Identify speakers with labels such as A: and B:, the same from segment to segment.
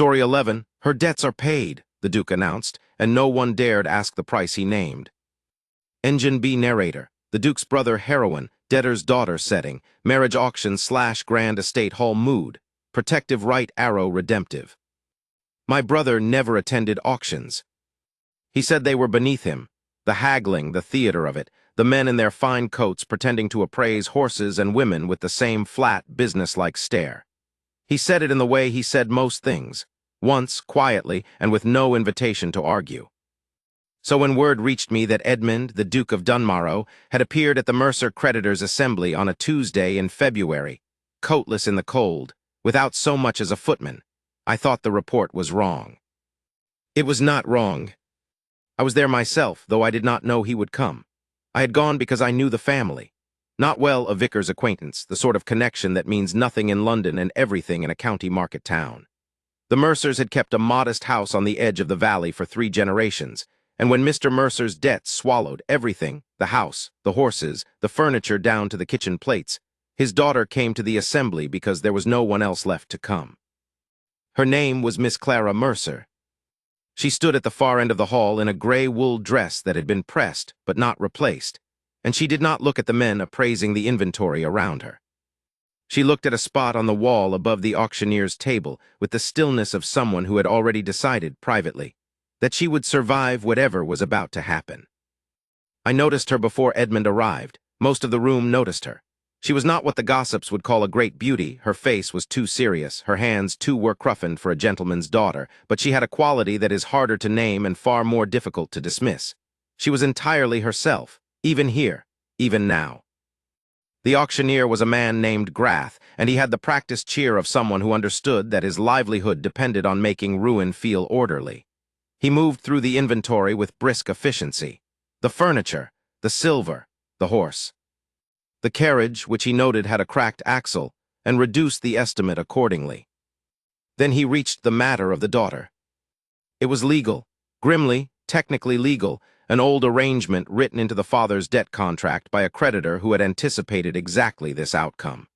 A: Story 11, her debts are paid, the Duke announced, and no one dared ask the price he named. Engine B narrator, the Duke's brother heroine, debtor's daughter setting, marriage auction / grand estate hall mood, protective right arrow redemptive. My brother never attended auctions. He said they were beneath him, the haggling, the theater of it, the men in their fine coats pretending to appraise horses and women with the same flat, businesslike stare. He said it in the way he said most things, once, quietly, and with no invitation to argue. So when word reached me that Edmund, the Duke of Dunmorrow, had appeared at the Mercer Creditors' Assembly on a Tuesday in February, coatless in the cold, without so much as a footman, I thought the report was wrong. It was not wrong. I was there myself, though I did not know he would come. I had gone because I knew the family. Not well a vicar's acquaintance, the sort of connection that means nothing in London and everything in a county market town. The Mercers had kept a modest house on the edge of the valley for 3 generations, and when Mr. Mercer's debts swallowed everything, the house, the horses, the furniture down to the kitchen plates, his daughter came to the assembly because there was no one else left to come. Her name was Miss Clara Mercer. She stood at the far end of the hall in a gray wool dress that had been pressed but not replaced, and she did not look at the men appraising the inventory around her. She looked at a spot on the wall above the auctioneer's table with the stillness of someone who had already decided privately that she would survive whatever was about to happen. I noticed her before Edmund arrived. Most of the room noticed her. She was not what the gossips would call a great beauty. Her face was too serious, her hands too work-roughened for a gentleman's daughter, but she had a quality that is harder to name and far more difficult to dismiss. She was entirely herself, even here, even now. The auctioneer was a man named Grath, and he had the practiced cheer of someone who understood that his livelihood depended on making ruin feel orderly. He moved through the inventory with brisk efficiency. The furniture, the silver, the horse. The carriage, which he noted had a cracked axle, and reduced the estimate accordingly. Then he reached the matter of the daughter. It was legal, grimly, technically legal, an old arrangement written into the father's debt contract by a creditor who had anticipated exactly this outcome.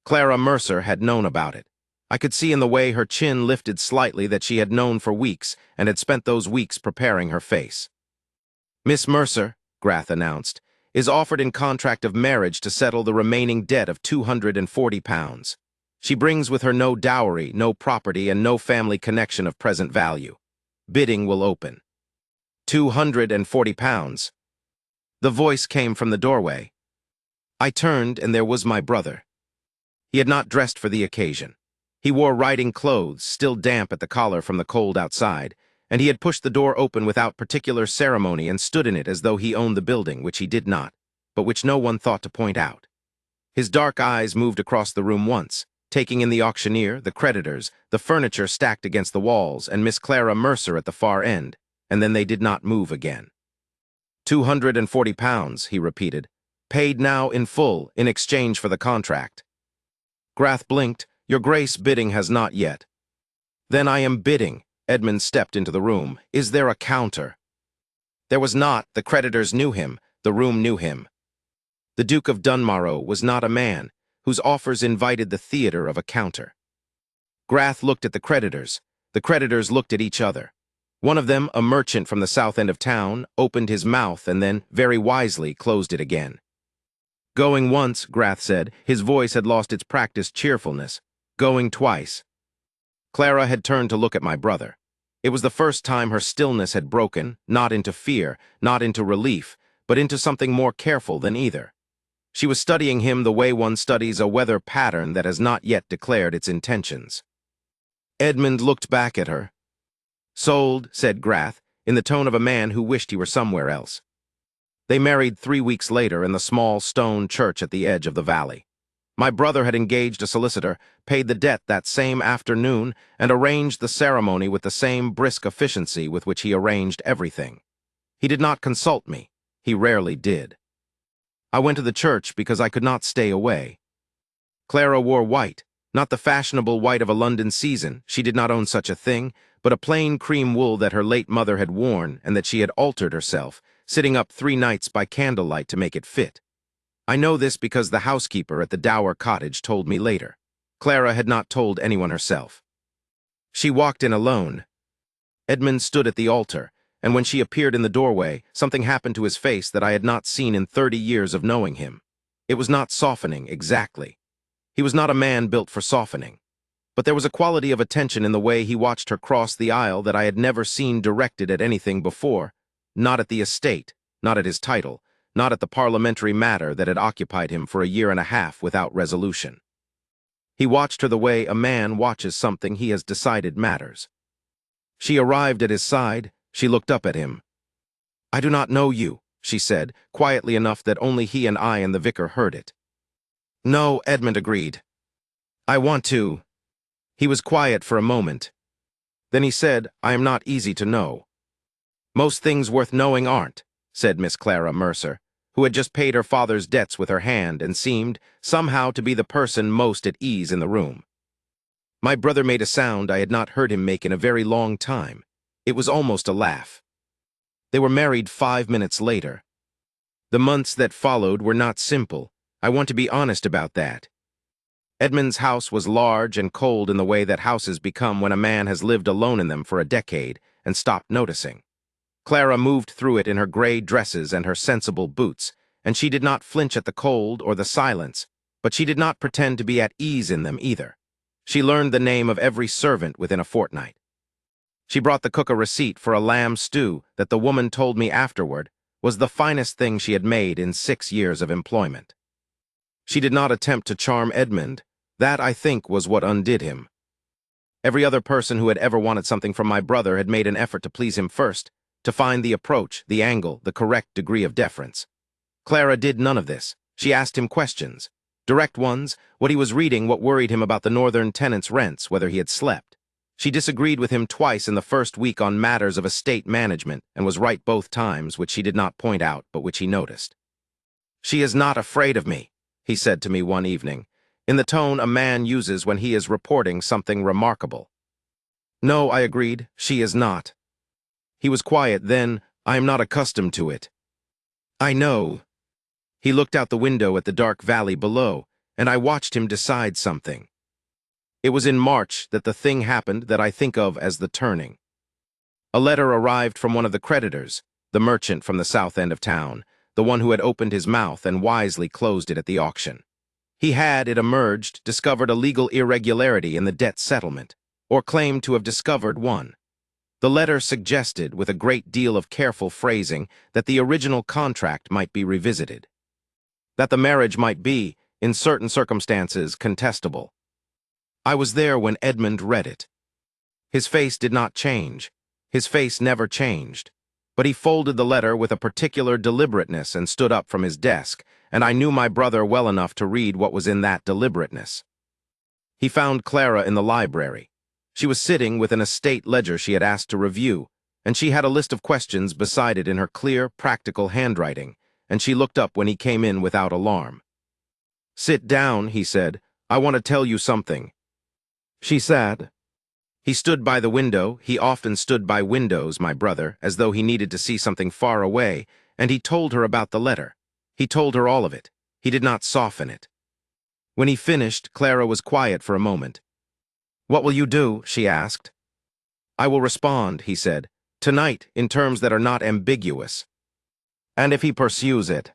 A: Clara Mercer had known about it. I could see in the way her chin lifted slightly that she had known for weeks and had spent those weeks preparing her face. Miss Mercer, Grath announced, is offered in contract of marriage to settle the remaining debt of £240. She brings with her no dowry, no property, and no family connection of present value. Bidding will open. £240. The voice came from the doorway. I turned, and there was my brother. He had not dressed for the occasion. He wore riding clothes, still damp at the collar from the cold outside, and he had pushed the door open without particular ceremony and stood in it as though he owned the building, which he did not, but which no one thought to point out. His dark eyes moved across the room once, taking in the auctioneer, the creditors, the furniture stacked against the walls, and Miss Clara Mercer at the far end, and then they did not move again. £240, he repeated, paid now in full, in exchange for the contract. Grath blinked. Your Grace, bidding has not yet. Then I am bidding. Edmund stepped into the room. Is there a counter? There was not. The creditors knew him. The room knew him. The Duke of Dunmorrow was not a man whose offers invited the theater of a counter. Grath looked at the creditors. The creditors looked at each other. One of them, a merchant from the south end of town, opened his mouth and then, very wisely, closed it again. Going once, Grath said. His voice had lost its practiced cheerfulness. Going twice. Clara had turned to look at my brother. It was the first time her stillness had broken, not into fear, not into relief, but into something more careful than either. She was studying him the way one studies a weather pattern that has not yet declared its intentions. Edmund looked back at her. Sold, said Grath, in the tone of a man who wished he were somewhere else. They married 3 weeks later in the small stone church at the edge of the valley. My brother had engaged a solicitor, paid the debt that same afternoon, and arranged the ceremony with the same brisk efficiency with which he arranged everything. He did not consult me. He rarely did. I went to the church because I could not stay away. Clara wore white, not the fashionable white of a London season. She did not own such a thing, but a plain cream wool that her late mother had worn and that she had altered herself, sitting up 3 nights by candlelight to make it fit. I know this because the housekeeper at the Dower cottage told me later. Clara had not told anyone herself. She walked in alone. Edmund stood at the altar, and when she appeared in the doorway, something happened to his face that I had not seen in 30 years of knowing him. It was not softening, exactly. He was not a man built for softening. But there was a quality of attention in the way he watched her cross the aisle that I had never seen directed at anything before, not at the estate, not at his title, not at the parliamentary matter that had occupied him for a year and a half without resolution. He watched her the way a man watches something he has decided matters. She arrived at his side. She looked up at him. "I do not know you," she said, quietly enough that only he and I and the vicar heard it. "No," Edmund agreed. "I want to." He was quiet for a moment. Then he said, "I am not easy to know." "Most things worth knowing aren't," said Miss Clara Mercer, who had just paid her father's debts with her hand and seemed, somehow, to be the person most at ease in the room. My brother made a sound I had not heard him make in a very long time. It was almost a laugh. They were married 5 minutes later. The months that followed were not simple. I want to be honest about that. Edmund's house was large and cold in the way that houses become when a man has lived alone in them for a decade and stopped noticing. Clara moved through it in her gray dresses and her sensible boots, and she did not flinch at the cold or the silence, but she did not pretend to be at ease in them either. She learned the name of every servant within a fortnight. She brought the cook a receipt for a lamb stew that the woman told me afterward was the finest thing she had made in 6 years of employment. She did not attempt to charm Edmund. That, I think, was what undid him. Every other person who had ever wanted something from my brother had made an effort to please him first, to find the approach, the angle, the correct degree of deference. Clara did none of this. She asked him questions. Direct ones, what he was reading, what worried him about the northern tenants' rents, whether he had slept. She disagreed with him twice in the first week on matters of estate management and was right both times, which she did not point out, but which he noticed. "She is not afraid of me," he said to me one evening, in the tone a man uses when he is reporting something remarkable. "No," I agreed, "she is not." He was quiet then. "I am not accustomed to it." "I know." He looked out the window at the dark valley below, and I watched him decide something. It was in March that the thing happened that I think of as the turning. A letter arrived from one of the creditors, the merchant from the south end of town, the one who had opened his mouth and wisely closed it at the auction. He had, it emerged, discovered a legal irregularity in the debt settlement, or claimed to have discovered one. The letter suggested, with a great deal of careful phrasing, that the original contract might be revisited. That the marriage might be, in certain circumstances, contestable. I was there when Edmund read it. His face did not change. His face never changed. But he folded the letter with a particular deliberateness and stood up from his desk, and I knew my brother well enough to read what was in that deliberateness. He found Clara in the library. She was sitting with an estate ledger she had asked to review, and she had a list of questions beside it in her clear, practical handwriting, and she looked up when he came in without alarm. "Sit down," he said. "I want to tell you something." She sat. He stood by the window. He often stood by windows, my brother, as though he needed to see something far away, and he told her about the letter. He told her all of it. He did not soften it. When he finished, Clara was quiet for a moment. "What will you do?" she asked. "I will respond," he said, "tonight in terms that are not ambiguous. And if he pursues it,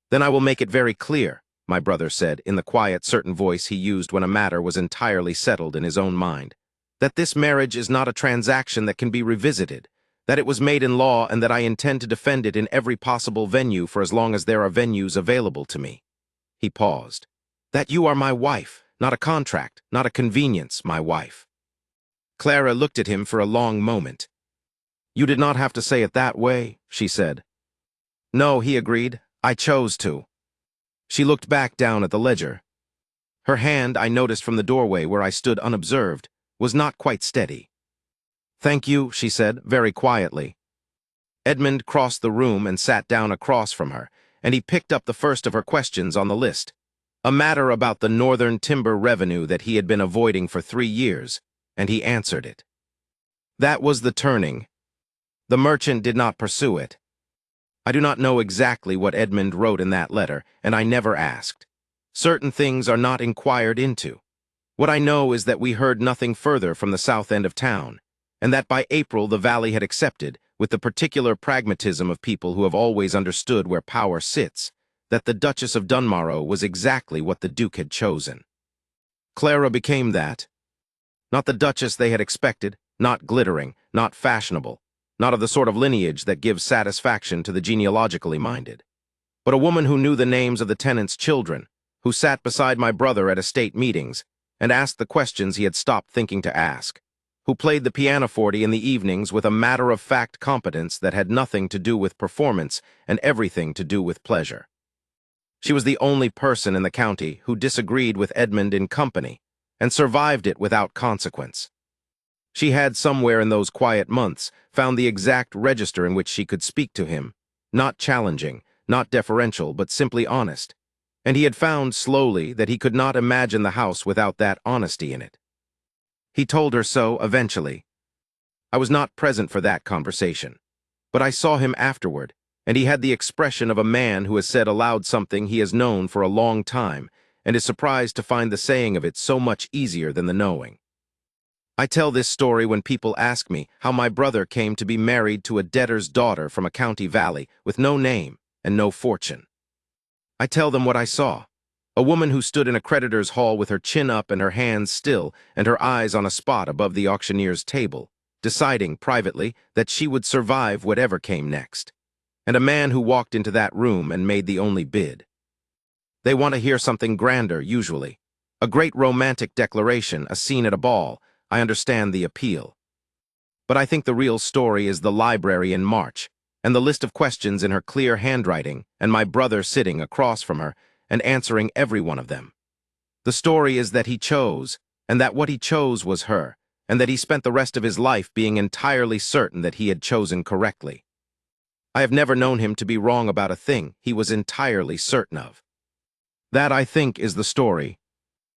A: then I will make it very clear," my brother said, in the quiet, certain voice he used when a matter was entirely settled in his own mind, "that this marriage is not a transaction that can be revisited, that it was made in law and that I intend to defend it in every possible venue for as long as there are venues available to me." He paused. "That you are my wife, not a contract, not a convenience, my wife." Clara looked at him for a long moment. "You did not have to say it that way," she said. "No," he agreed. "I chose to." She looked back down at the ledger. Her hand, I noticed from the doorway where I stood unobserved, was not quite steady. "Thank you," she said, very quietly. Edmund crossed the room and sat down across from her, and he picked up the first of her questions on the list, a matter about the northern timber revenue that he had been avoiding for 3 years, and he answered it. That was the turning. The merchant did not pursue it. I do not know exactly what Edmund wrote in that letter, and I never asked. Certain things are not inquired into. What I know is that we heard nothing further from the south end of town, and that by April the valley had accepted, with the particular pragmatism of people who have always understood where power sits, that the Duchess of Dunmorrow was exactly what the Duke had chosen. Clara became that. Not the Duchess they had expected, not glittering, not fashionable, not of the sort of lineage that gives satisfaction to the genealogically minded, but a woman who knew the names of the tenants' children, who sat beside my brother at estate meetings and asked the questions he had stopped thinking to ask, who played the pianoforte in the evenings with a matter-of-fact competence that had nothing to do with performance and everything to do with pleasure. She was the only person in the county who disagreed with Edmund in company and survived it without consequence. She had, somewhere in those quiet months, found the exact register in which she could speak to him, not challenging, not deferential, but simply honest, and he had found, slowly, that he could not imagine the house without that honesty in it. He told her so, eventually. I was not present for that conversation, but I saw him afterward, and he had the expression of a man who has said aloud something he has known for a long time and is surprised to find the saying of it so much easier than the knowing. I tell this story when people ask me how my brother came to be married to a debtor's daughter from a county valley with no name and no fortune. I tell them what I saw. A woman who stood in a creditor's hall with her chin up and her hands still and her eyes on a spot above the auctioneer's table, deciding privately that she would survive whatever came next. And a man who walked into that room and made the only bid. They want to hear something grander, usually. A great romantic declaration, a scene at a ball. I understand the appeal. But I think the real story is the library in March, and the list of questions in her clear handwriting, and my brother sitting across from her and answering every one of them. The story is that he chose, and that what he chose was her, and that he spent the rest of his life being entirely certain that he had chosen correctly. I have never known him to be wrong about a thing he was entirely certain of. That, I think, is the story,